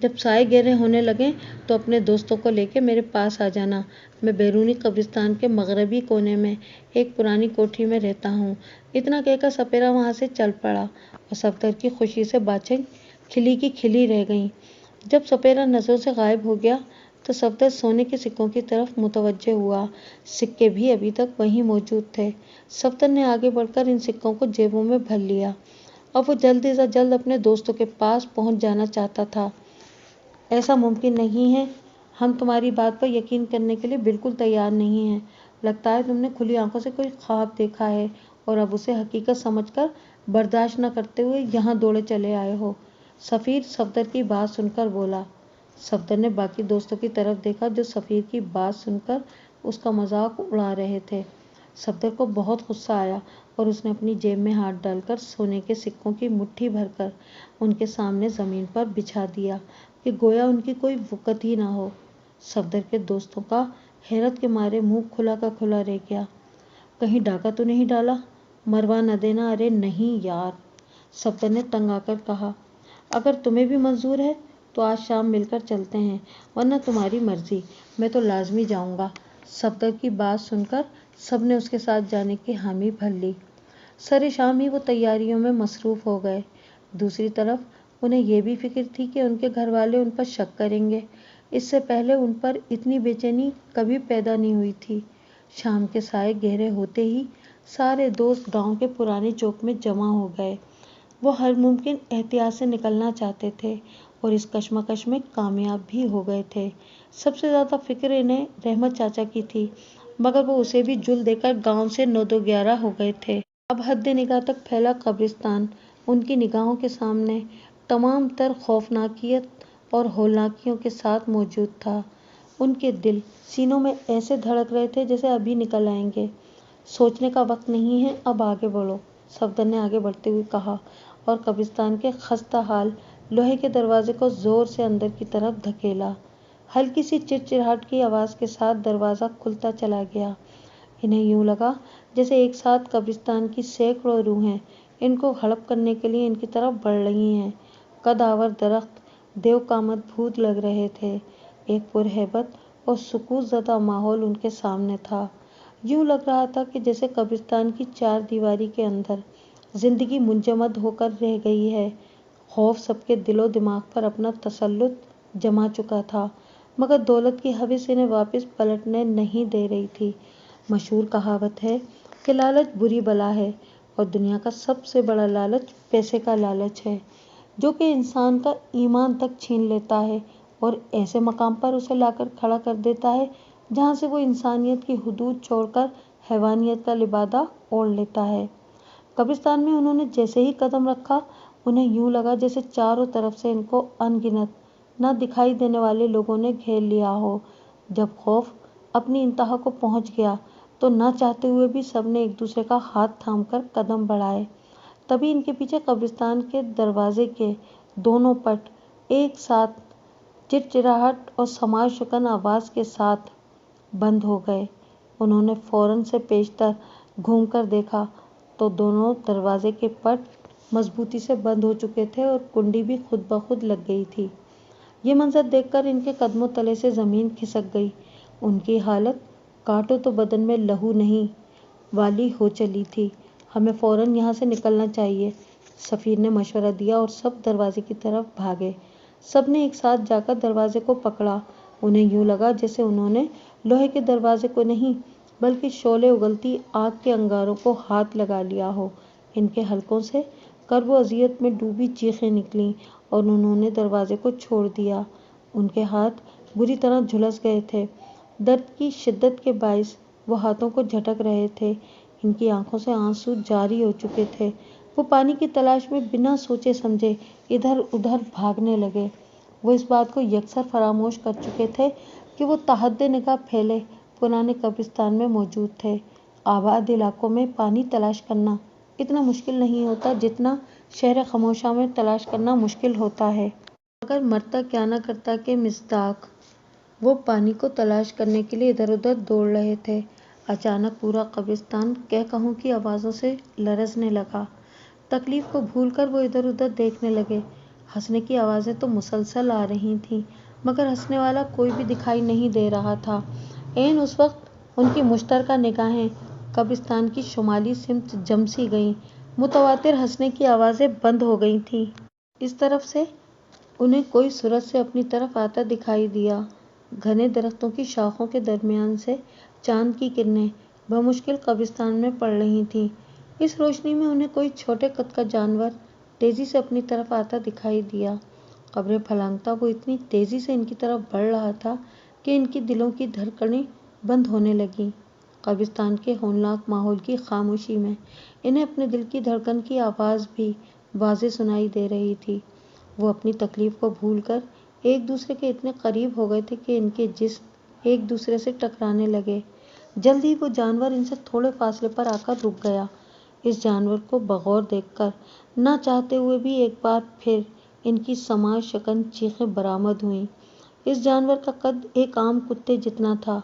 جب سائے گہرے ہونے لگیں تو اپنے دوستوں کو لے کے میرے پاس آ جانا۔ میں بیرونی قبرستان کے مغربی کونے میں ایک پرانی کوٹھی میں رہتا ہوں۔ اتنا کہہ کر سپیرا وہاں سے چل پڑا اور صفدر کی خوشی سے باتیں کھلی کی کھلی رہ گئیں۔ جب سپیرا نظروں سے غائب ہو گیا تو صفدر سونے کے سکوں کی طرف متوجہ ہوا۔ سکے بھی ابھی تک وہیں موجود تھے۔ صفدر نے آگے بڑھ کر ان سکوں کو جیبوں میں بھر لیا۔ اب وہ جلد از جلد اپنے دوستوں کے پاس پہنچ جانا چاہتا تھا۔ ایسا ممکن نہیں ہے، ہم تمہاری بات پر یقین کرنے کے لیے بالکل تیار نہیں ہیں۔ لگتا ہے تم نے کھلی آنکھوں سے کوئی خواب دیکھا ہے اور اب اسے حقیقت سمجھ کر برداشت نہ کرتے ہوئے یہاں دوڑے چلے آئے ہو۔ سفیر صفدر کی بات سن کر بولا۔ صفدر نے باقی دوستوں کی طرف دیکھا جو سفیر کی بات سن کر اس کا مذاق اڑا رہے تھے۔ صفدر کو بہت غصہ آیا اور اس نے اپنی جیب میں ہاتھ ڈال کر سونے کے سکوں کی مٹھی بھر کر ان کے سامنے زمین پر بچھا دیا کہ گویا ان کی کوئی وقت ہی نہ ہو۔ صفدر کے دوستوں کا حیرت کے مارے منہ کھلا کا کھلا رہ گیا۔ کہیں ڈاکہ تو نہیں ڈالا؟ مروا نہ دینا۔ ارے نہیں یار، صفدر نے تنگ آ کر کہا۔ اگر تمہیں بھی منظور ہے تو آج شام مل کر چلتے ہیں، ورنہ تمہاری مرضی، میں تو لازمی جاؤں گا۔ صفدر کی بات سن کر سب نے اس کے ساتھ جانے کی حامی بھر لی۔ سرے شام ہی وہ تیاریوں میں مصروف ہو گئے۔ دوسری طرف انہیں یہ بھی فکر تھی کہ ان کے گھر والے ان پر شک کریں گے۔ اس سے پہلے ان پر اتنی بے چینی کبھی پیدا نہیں ہوئی تھی۔ شام کے سائے گہرے ہوتے ہی سارے دوست گاؤں کے پرانے چوک میں جمع ہو گئے۔ وہ ہر ممکن احتیاط سے نکلنا چاہتے تھے اور اس کشمکش میں کامیاب بھی ہو گئے تھے۔ سب سے زیادہ فکر انہیں رحمت چاچا کی تھی، مگر وہ اسے بھی جل دے کر گاؤں سے 9-2-11 ہو گئے تھے۔ اب حد نگاہ تک پھیلا قبرستان ان کی نگاہوں کے سامنے تمام تر خوفناکیت اور ہولناکیوں کے ساتھ موجود تھا۔ ان کے دل سینوں میں ایسے دھڑک رہے تھے جیسے ابھی نکل آئیں گے۔ سوچنے کا وقت نہیں ہے، اب آگے بڑھو، صفدر نے آگے بڑھتے ہوئے کہا اور قبرستان کے خستہ حال لوہے کے دروازے کو زور سے اندر کی طرف دھکیلا۔ ہلکی سی چرچراہٹ کی آواز کے ساتھ دروازہ کھلتا چلا گیا۔ انہیں یوں لگا جیسے ایک ساتھ قبرستان کی سینکڑوں روحیں ان کو ہڑپ کرنے کے لیے ان کی طرف بڑھ رہی ہیں۔ قد آور درخت دیو کامد بھوت لگ رہے تھے۔ ایک پرہیبت اور سکوت زدہ ماحول ان کے سامنے تھا۔ یوں لگ رہا تھا کہ جیسے قبرستان کی چار دیواری کے اندر زندگی منجمد ہو کر رہ گئی ہے۔ خوف سب کے دل و دماغ پر اپنا تسلط جما چکا تھا، مگر دولت کی ہوس انہیں واپس پلٹنے نہیں دے رہی تھی۔ مشہور کہاوت ہے کہ لالچ بری بلا ہے اور دنیا کا سب سے بڑا لالچ پیسے کا لالچ ہے، جو کہ انسان کا ایمان تک چھین لیتا ہے اور ایسے مقام پر اسے لا کر کھڑا کر دیتا ہے جہاں سے وہ انسانیت کی حدود چھوڑ کر حیوانیت کا لبادہ اوڑھ لیتا ہے۔ قبرستان میں انہوں نے جیسے ہی قدم رکھا، انہیں یوں لگا جیسے چاروں طرف سے ان کو ان گنت نہ دکھائی دینے والے لوگوں نے گھیر لیا ہو۔ جب خوف اپنی انتہا کو پہنچ گیا تو نہ چاہتے ہوئے بھی سب نے ایک دوسرے کا ہاتھ تھام کر قدم بڑھائے۔ تبھی ان کے پیچھے قبرستان کے دروازے کے دونوں پٹ ایک ساتھ چرچراہٹ اور سماج شکن آواز کے ساتھ بند ہو گئے۔ انہوں نے فوراً سے پیشتر گھوم کر دیکھا تو دونوں دروازے کے پٹ مضبوطی سے بند ہو چکے تھے اور کنڈی بھی خود بخود لگ گئی تھی۔ یہ منظر دیکھ کر ان کے قدموں تلے سے زمین کھسک گئی۔ ان کی حالت کانٹوں تو بدن میں لہو نہیں والی ہو چلی تھی۔ ہمیں فوراً یہاں سے نکلنا چاہیے، سفیر نے مشورہ دیا اور سب دروازے کی طرف بھاگے۔ سب نے ایک ساتھ جا کر دروازے کو پکڑا۔ انہیں یوں لگا جیسے انہوں نے لوہے کے دروازے کو نہیں بلکہ شعلے اگلتی آگ کے انگاروں کو ہاتھ لگا لیا ہو۔ ان کے حلقوں سے کرب و اذیت میں ڈوبی چیخیں نکلیں اور انہوں نے دروازے کو چھوڑ دیا۔ ان کے ہاتھ بری طرح جھلس گئے تھے۔ درد کی شدت کے باعث وہ ہاتھوں کو جھٹک رہے تھے۔ ان کی آنکھوں سے آنسو جاری ہو چکے تھے۔ وہ پانی کی تلاش میں بنا سوچے سمجھے ادھر ادھر بھاگنے لگے۔ وہ اس بات کو یکسر فراموش کر چکے تھے کہ وہ تحد نگاہ پھیلے پرانے قبرستان میں موجود تھے۔ آباد علاقوں میں پانی تلاش کرنا اتنا مشکل نہیں ہوتا جتنا شہر خاموشاں میں تلاش کرنا مشکل ہوتا ہے۔ مگر مرتا کیا نہ کرتا کے مصداق وہ پانی کو تلاش کرنے کے لیے ادھر ادھر دوڑ رہے تھے۔ اچانک پورا قبرستان کہہ کہوں کی آوازوں سے لرزنے لگا۔ تکلیف کو بھول کر وہ ادھر ادھر دیکھنے لگے۔ ہنسنے کی آوازیں تو مسلسل آ رہی تھیں مگر ہنسنے والا کوئی بھی دکھائی نہیں دے رہا تھا۔ اس وقت ان کی مشترکہ نگاہیں قبرستان کی شمالی سمت جم سی گئیں۔ متواتر ہنسنے کی آوازیں بند ہو گئی تھیں۔ اس طرف سے انہیں کوئی سورج سے اپنی طرف آتا دکھائی دیا۔ گھنے درختوں کی شاخوں کے درمیان سے چاند کی کرنیں بمشکل قبرستان میں پڑ رہی تھیں۔ اس روشنی میں انہیں کوئی چھوٹے قد کا جانور تیزی سے اپنی طرف آتا دکھائی دیا۔ قبریں پھلانگتا وہ اتنی تیزی سے ان کی طرف بڑھ رہا تھا کہ ان کی دلوں کی دھڑکنیں بند ہونے لگیں۔ قبرستان کے ہولناک ماحول کی خاموشی میں انہیں اپنے دل کی دھڑکن کی آواز بھی واضح سنائی دے رہی تھی۔ وہ اپنی تکلیف کو بھول کر ایک دوسرے کے اتنے قریب ہو گئے تھے کہ ان کے جسم ایک دوسرے سے ٹکرانے لگے۔ جلد ہی وہ جانور ان سے تھوڑے فاصلے پر آ کر رک گیا۔ اس جانور کو بغور دیکھ کر نہ چاہتے ہوئے بھی ایک بار پھر ان کی سماع شکن چیخیں برآمد ہوئیں۔ اس جانور کا قد ایک عام کتے جتنا تھا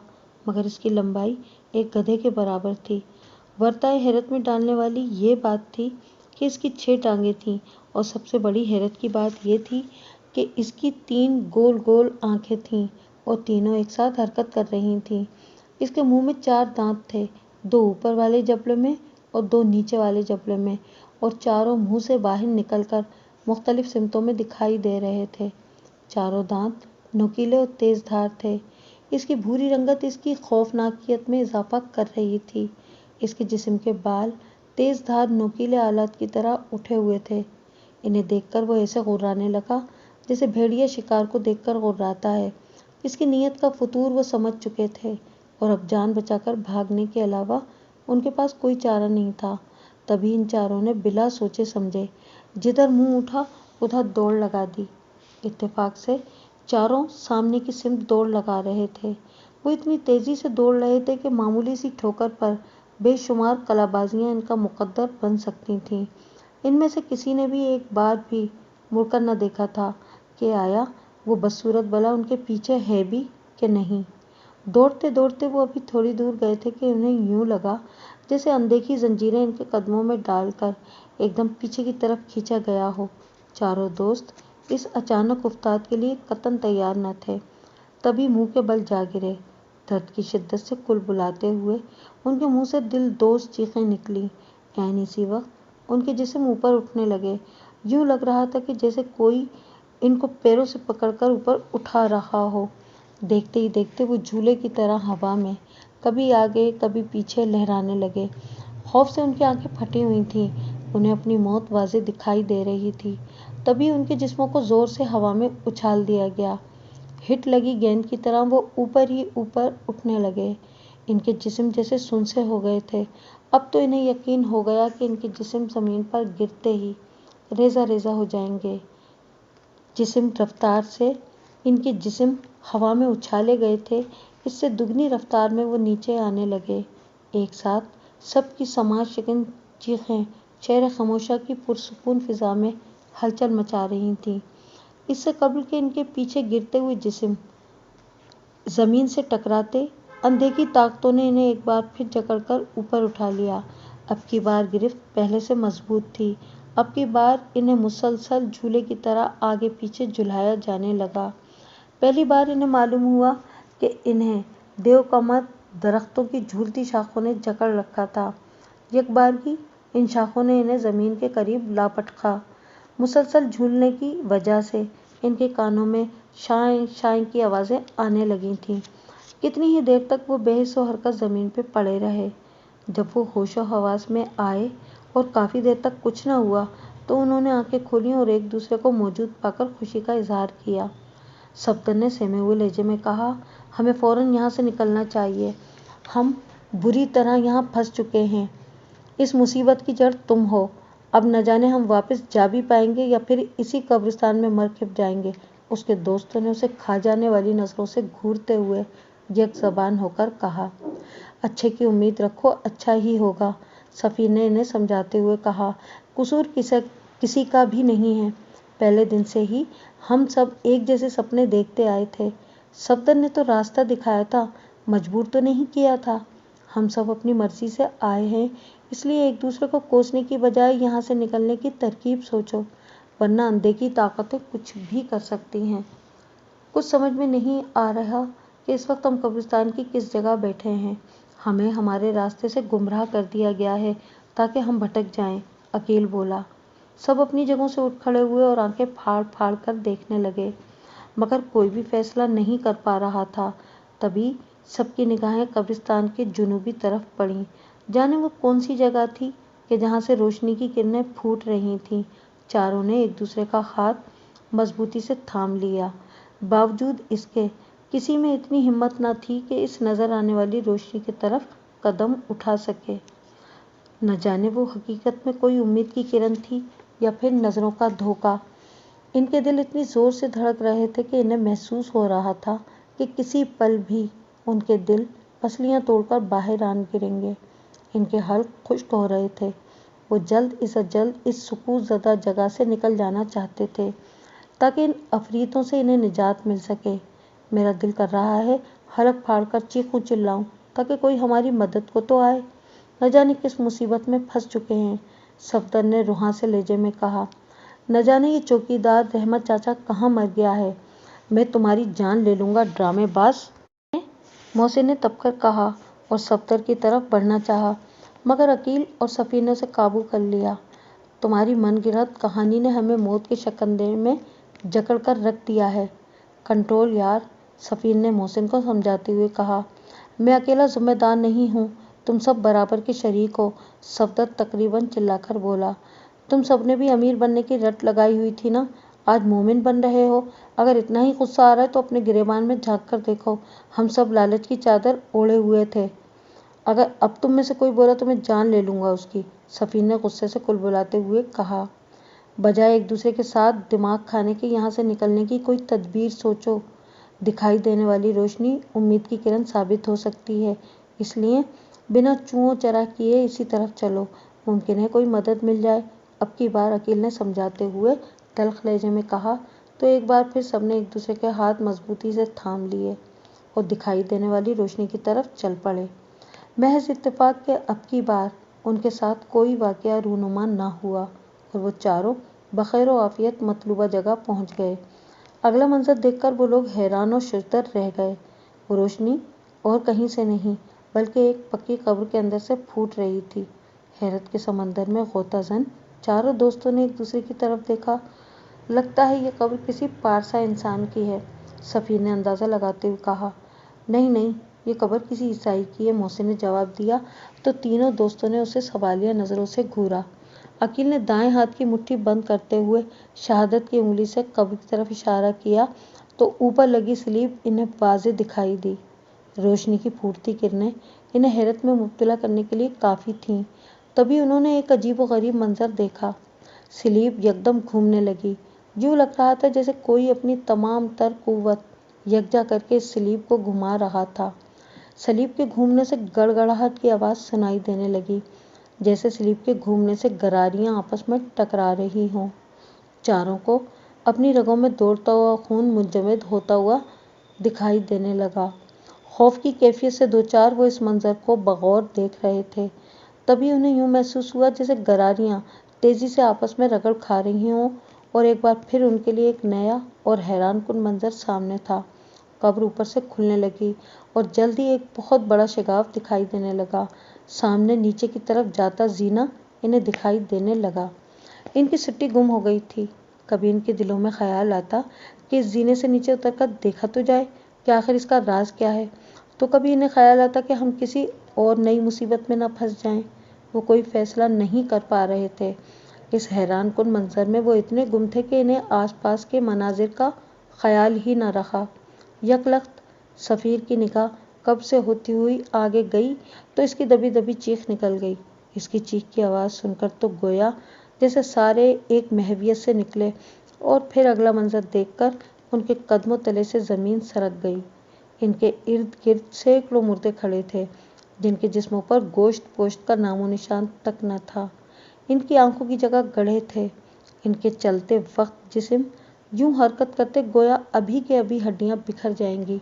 مگر اس کی لمبائی ایک گدھے کے برابر تھی۔ ورطۂ حیرت میں ڈالنے والی یہ بات تھی کہ اس کی 6 ٹانگیں تھیں اور سب سے بڑی حیرت کی بات یہ تھی کہ اس کی 3 گول گول آنکھیں تھیں اور تینوں ایک ساتھ حرکت کر رہی تھیں۔ اس کے منہ میں 4 دانت تھے، 2 اوپر والے جبڑے میں اور 2 نیچے والے جبڑے میں، اور چاروں منہ سے باہر نکل کر مختلف سمتوں میں دکھائی دے رہے تھے۔ چاروں دانت نوکیلے اور تیز دھار تھے۔ اس کی بھوری رنگت اس کی خوفناکیت میں اضافہ کر رہی تھی۔ اس کے جسم کے بال تیز دھار نوکیلے آلات کی طرح اٹھے ہوئے تھے۔ انہیں دیکھ کر وہ ایسے غرانے لگا جیسے بھیڑیا شکار کو دیکھ کر غراتا ہے۔ اس کی نیت کا فطور وہ سمجھ چکے تھے اور اب جان بچا کر بھاگنے کے علاوہ ان کے پاس کوئی چارہ نہیں تھا۔ تبھی ان چاروں نے بلا سوچے سمجھے جدھر منہ اٹھا ادھر دوڑ لگا دی۔ اتفاق سے چاروں سامنے کی سمت دوڑ لگا رہے تھے۔ وہ اتنی تیزی سے دوڑ رہے تھے کہ معمولی سی ٹھوکر پر بے شمار قلابازیاں ان کا مقدر بن سکتی تھیں۔ ان میں سے کسی نے بھی ایک بار بھی مڑ کر نہ دیکھا تھا کہ آیا وہ بدصورت بلا ان کے پیچھے ہے بھی کہ نہیں۔ دوڑتے دوڑتے وہ ابھی تھوڑی دور گئے تھے کہ انہیں یوں لگا جیسے اندیکھی زنجیریں ان کے قدموں میں ڈال کر ایک دم پیچھے کی طرف کھینچا گیا ہو۔ چاروں دوست اس اچانک افتاد کے لیے قطعاً تیار نہ تھے۔ تبھی منہ کے بل جا گرے۔ درد کی شدت سے کلبلاتے ہوئے ان کے منہ سے دل دوز چیخیں نکلیں۔ اسی وقت ان کے جسم اوپر اٹھنے لگے۔ یوں لگ رہا تھا کہ جیسے کوئی ان کو پیروں سے پکڑ کر اوپر اٹھا رہا ہو۔ دیکھتے ہی دیکھتے وہ جھولے کی طرح ہوا میں کبھی آگے کبھی پیچھے لہرانے لگے۔ خوف سے ان کی آنکھیں پھٹی ہوئی تھیں۔ انہیں اپنی موت واضح دکھائی دے رہی تھی۔ تبھی ان کے جسموں کو زور سے ہوا میں اچھال دیا گیا۔ ہٹ لگی گیند کی طرح وہ اوپر ہی اوپر اٹھنے لگے۔ ان کے جسم جیسے سنسے ہو گئے تھے۔ اب تو انہیں یقین ہو گیا کہ ان کے جسم زمین پر گرتے ہی ریزہ ریزہ ہو جائیں گے۔ جسم رفتار سے ان کے جسم ہوا میں اچھالے گئے تھے، اس سے دگنی رفتار میں وہ نیچے آنے لگے۔ ایک ساتھ سب کی سماع شکن چیخیں شہر خموشہ کی پرسکون فضا میں ہلچل مچا رہی تھیں۔ اس سے قبل کہ ان کے پیچھے گرتے ہوئے جسم زمین سے ٹکراتے، اندیکھی طاقتوں نے انہیں ایک بار پھر جکڑ کر اوپر اٹھا لیا۔ اب کی بار گرفت پہلے سے مضبوط تھی۔ اب کی بار انہیں مسلسل جھولے کی طرح آگے پیچھے جھلایا جانے لگا۔ پہلی بار انہیں معلوم ہوا کہ انہیں دیو کمر درختوں کی جھولتی شاخوں نے جکڑ رکھا تھا۔ یکبارگی ان شاخوں نے انہیں زمین کے قریب لا پٹکا۔ مسلسل جھولنے کی وجہ سے ان کے کانوں میں شائیں شائیں کی آوازیں آنے لگی تھیں۔ کتنی ہی دیر تک وہ بے حس و حرکت زمین پہ پڑے رہے۔ جب وہ ہوش و حواس میں آئے اور کافی دیر تک کچھ نہ ہوا تو انہوں نے آنکھیں کھولیں اور ایک دوسرے کو موجود پا کر خوشی کا اظہار کیا۔ صفدر نے سہمے ہوئے لہجے میں کہا، ہمیں فوراً یہاں سے نکلنا چاہیے۔ ہم بری طرح یہاں پھنس چکے ہیں۔ اس مصیبت کی جڑ تم ہو۔ اب نہ جانے ہم واپس جا بھی پائیں گے یا پھر اسی قبرستان میں مر کھپ جائیں گے۔ اس کے دوستوں نے اسے کھا جانے والی نظروں سے گھورتے ہوئے یک زبان ہو کر کہا۔ اچھے کی امید رکھو، اچھا ہی ہوگا، سفیر نے انہیں سمجھاتے ہوئے کہا۔ قصور کسی کا بھی نہیں ہے۔ پہلے دن سے ہی ہم سب ایک جیسے سپنے دیکھتے آئے تھے۔ صفدر نے تو راستہ دکھایا تھا، مجبور تو نہیں کیا تھا۔ ہم سب اپنی مرضی سے آئے ہیں، اس لیے ایک دوسرے کو کوسنے کی بجائے یہاں سے نکلنے کی ترکیب سوچو، ورنہ اندیکھی طاقتیں کچھ بھی کر سکتی ہیں۔ کچھ سمجھ میں نہیں آ رہا کہ اس وقت ہم قبرستان کی کس جگہ بیٹھے ہیں۔ ہمیں ہمارے راستے سے گمراہ کر دیا گیا ہے تاکہ ہم بھٹک جائیں، عقیل بولا۔ سب اپنی جگہوں سے اٹھ کھڑے ہوئے اور آنکھیں پھاڑ پھاڑ کر دیکھنے لگے، مگر کوئی بھی فیصلہ نہیں کر پا رہا تھا۔ تبھی سب کی نگاہیں قبرستان کے جنوبی طرف پڑیں۔ جانے وہ کون سی جگہ تھی کہ جہاں سے روشنی کی کرنیں پھوٹ رہی تھیں۔ چاروں نے ایک دوسرے کا ہاتھ مضبوطی سے تھام لیا۔ باوجود اس کے کسی میں اتنی ہمت نہ تھی کہ اس نظر آنے والی روشنی کی طرف قدم اٹھا سکے۔ نہ جانے وہ حقیقت میں کوئی امید کی کرن تھی یا پھر نظروں کا دھوکہ۔ ان کے دل اتنی زور سے دھڑک رہے تھے کہ انہیں محسوس ہو رہا تھا کہ کسی پل بھی ان کے دل پسلیاں توڑ کر باہر آن گریں گے۔ ان کے حلق خشک ہو رہے تھے۔ وہ جلد از جلد اس سکوت زدہ جگہ سے نکل جانا چاہتے تھے تاکہ ان عفریتوں سے انہیں نجات مل سکے۔ میرا دل کر رہا ہے حلق پھاڑ کر چیخوں چلاؤں تاکہ کوئی ہماری مدد کو تو آئے۔ نہ جانے کس مصیبت میں پھنس چکے ہیں، صفدر نے رواں سے لہجے میں کہا۔ نہ جانے یہ چوکیدار رحمت چاچا کہاں مر گیا ہے۔ میں تمہاری جان لے لوں گا ڈرامے باز، محسن نے تپ کر کہا اور صفدر کی طرف بڑھنا چاہا، مگر عقیل اور سفیر نے اسے قابو کر لیا۔ تمہاری من گھڑت کہانی نے ہمیں موت کے شکنجے میں جکڑ کر رکھ دیا ہے۔ کنٹرول یار، سفیر نے محسن کو سمجھاتے ہوئے کہا۔ میں اکیلا ذمہ دار نہیں ہوں، تم سب برابر کے شریک ہو، صفدر تقریباً چلا کر بولا۔ تم سب نے بھی امیر بننے کی رٹ لگائی ہوئی تھی نا، آج مومن بن رہے ہو۔ اگر اتنا ہی غصہ آ رہا ہے تو اپنے گریبان میں جھانک کر دیکھو، ہم سب لالچ کی چادر اوڑھے ہوئے تھے۔ اگر اب تم میں سے کوئی بولا تو میں جان لے لوں گا اس کی، سفیر نے غصے سے کلبلاتے ہوئے کہا۔ بجائے ایک دوسرے کے ساتھ دماغ کھانے کے یہاں سے نکلنے کی کوئی تدبیر سوچو۔ دکھائی دینے والی روشنی امید کی کرن ثابت ہو سکتی ہے، اس لیے بنا چوں چرا کیے اسی طرف چلو، ممکن ہے کوئی مدد مل جائے۔ اب کی بار عقیل نے سمجھاتے ہوئے تلخ لہجے میں کہا تو ایک بار پھر سب نے ایک دوسرے کے ہاتھ مضبوطی سے تھام لیے اور دکھائی دینے والی روشنی کی طرف چل پڑے۔ محض اتفاق کہ اب کی بار ان کے ساتھ کوئی واقعہ رونما نہ ہوا اور وہ چاروں بخیر و عافیت مطلوبہ جگہ پہنچ گئے۔ اگلا منظر دیکھ کر وہ لوگ حیران و ششدر رہ گئے۔ وہ روشنی اور کہیں سے نہیں بلکہ ایک پکی قبر کے اندر سے پھوٹ رہی تھی۔ حیرت کے سمندر میں غوطہ زن چاروں دوستوں نے ایک دوسرے کی طرف دیکھا۔ لگتا ہے یہ قبر کسی پارسا انسان کی ہے، سفیر نے اندازہ لگاتے ہوئے کہا۔ نہیں نہیں، یہ قبر کسی عیسائی کی ہے، محسن نے جواب دیا تو تینوں دوستوں نے اسے سوالیہ نظروں سے گھورا۔ عقیل نے دائیں ہاتھ کی مٹھی بند کرتے ہوئے شہادت کی انگلی سے قبر کی طرف اشارہ کیا تو اوپر لگی سلیب انہیں واضح دکھائی دی۔ روشنی کی پھوٹتی کرنیں انہیں حیرت میں مبتلا کرنے کے لیے کافی تھیں۔ تبھی انہوں نے ایک عجیب و غریب منظر دیکھا۔ سلیب یکدم گھومنے لگی، یوں لگ رہا تھا جیسے کوئی اپنی تمام تر قوت یکجا کر کے اس سلیب کو گھما رہا تھا۔ سلیب کے گھومنے سے گڑگڑاہٹ کی آواز سنائی دینے لگی، جیسے سلیب کے گھومنے سے گراریاں آپس میں ٹکرا رہی ہوں۔ چاروں کو اپنی رگوں میں دوڑتا ہوا خون منجمد ہوتا ہوا دکھائی دینے لگا۔ خوف کی کیفیت سے دوچار وہ اس منظر کو بغور دیکھ رہے تھے۔ تبھی انہیں یوں محسوس ہوا جیسے گراریاں تیزی سے آپس میں رگڑ کھا رہی ہوں اور ایک بار پھر ان کے لیے ایک نیا اور حیران کن منظر سامنے تھا۔ قبر اوپر سے کھلنے لگی اور جلد ہی ایک بہت بڑا شگاف دکھائی دینے لگا۔ سامنے نیچے کی طرف جاتا زینہ انہیں دکھائی دینے لگا۔ ان کی سٹی گم ہو گئی تھی۔ کبھی ان کے دلوں میں خیال آتا کہ اس زینے سے نیچے اتر کر دیکھا تو جائے کہ آخر اس کا راز کیا ہے، تو کبھی انہیں خیال آتا کہ ہم کسی اور نئی مصیبت میں نہ پھنس جائیں۔ وہ کوئی فیصلہ نہیں کر پا رہے تھے۔ اس حیران کن منظر میں وہ اتنے گم تھے کہ انہیں آس پاس کے مناظر کا خیال ہی نہ رہا۔ یک لخت سفیر کی نگاہ قبر سے ہوتی ہوئی آگے گئی تو اس کی دبی دبی چیخ نکل گئی۔ اس کی چیخ کی آواز سن کر تو گویا جیسے سارے ایک محویت سے نکلے اور پھر اگلا منظر دیکھ کر ان کے قدموں تلے سے زمین سرک گئی۔ ان کے ارد گرد سینکڑوں مردے کھڑے تھے جن کے جسموں پر گوشت پوشت کا نام و نشان تک نہ تھا۔ ان کی آنکھوں کی جگہ گڑھے تھے۔ ان کے چلتے وقت جسم یوں حرکت کرتے گویا ابھی کے ابھی ہڈیاں بکھر جائیں گی۔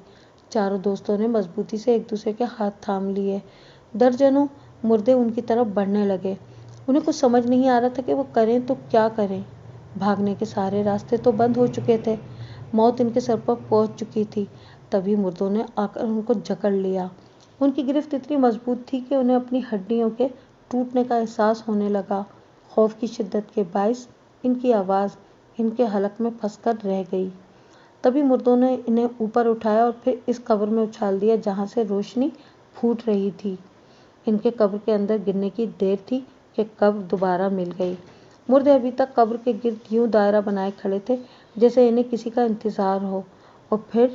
چاروں دوستوں نے مضبوطی سے ایک دوسرے کے ہاتھ تھام لیے۔ درجنوں مردے ان کی طرف بڑھنے لگے۔ انہیں کچھ سمجھ نہیں آ رہا تھا کہ وہ کریں تو کیا کریں۔ بھاگنے کے سارے راستے تو بند ہو چکے تھے، موت ان کے سر پر پہنچ چکی تھی۔ تبھی مردوں نے آ کر ان کو جکڑ لیا۔ ان کی گرفت اتنی مضبوط تھی کہ انہیں اپنی ہڈیوں کے ٹوٹنے کا احساس ہونے لگا۔ خوف کی شدت کے باعث ان کی آواز ان کے حلق میں پھنس کر رہ گئی۔ تبھی مردوں نے انہیں اوپر اٹھایا اور پھر اس قبر میں اچھال دیا جہاں سے روشنی پھوٹ رہی تھی۔ ان کے قبر کے اندر گرنے کی دیر تھی کہ قبر دوبارہ مل گئی۔ مردے ابھی تک قبر کے گرد یوں دائرہ بنائے کھڑے تھے جیسے انہیں کسی کا انتظار ہو، اور پھر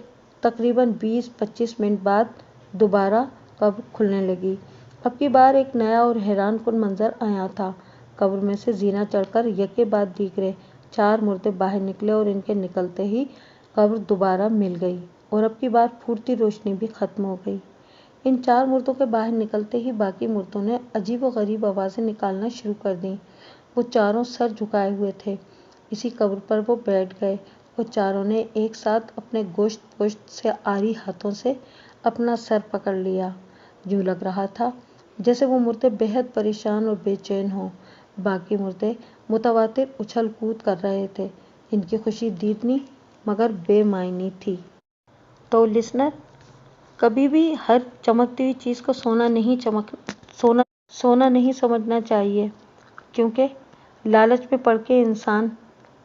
تقریباً 20-25 منٹ بعد دوبارہ قبر کھلنے لگی۔ اب کی بار ایک نیا اور حیران کن منظر آیا تھا۔ قبر میں سے زینہ چڑھ کر یکے بعد دیگرے 4 مردے باہر نکلے اور ان کے نکلتے ہی قبر دوبارہ مل گئی اور اب کی بار پھوٹتی روشنی بھی ختم ہو گئی۔ ان 4 مردوں کے باہر نکلتے ہی باقی مردوں نے عجیب و غریب آوازیں نکالنا شروع کر دیں۔ وہ چاروں سر جھکائے ہوئے تھے۔ اسی قبر پر وہ بیٹھ گئے اور چاروں نے ایک ساتھ اپنے گوشت پوشت سے عاری ہاتھوں سے اپنا سر پکڑ لیا۔ یوں لگ رہا تھا جیسے وہ مردے بےحد پریشان اور بے چین ہوں۔ باقی مردے متواتر اچھل کود کر رہے تھے۔ ان کی خوشی دیدنی مگر بے معنی تھی۔ تو لسنر، کبھی بھی ہر چمکتی ہوئی چیز کو سونا نہیں سمجھنا چاہیے، کیونکہ لالچ میں پڑ کے انسان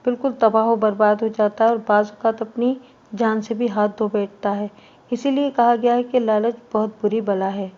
بالکل تباہ و برباد ہو جاتا ہے اور بعض اوقات اپنی جان سے بھی ہاتھ دھو بیٹھتا ہے۔ اسی لیے کہا گیا ہے کہ لالچ بہت بری بلا ہے۔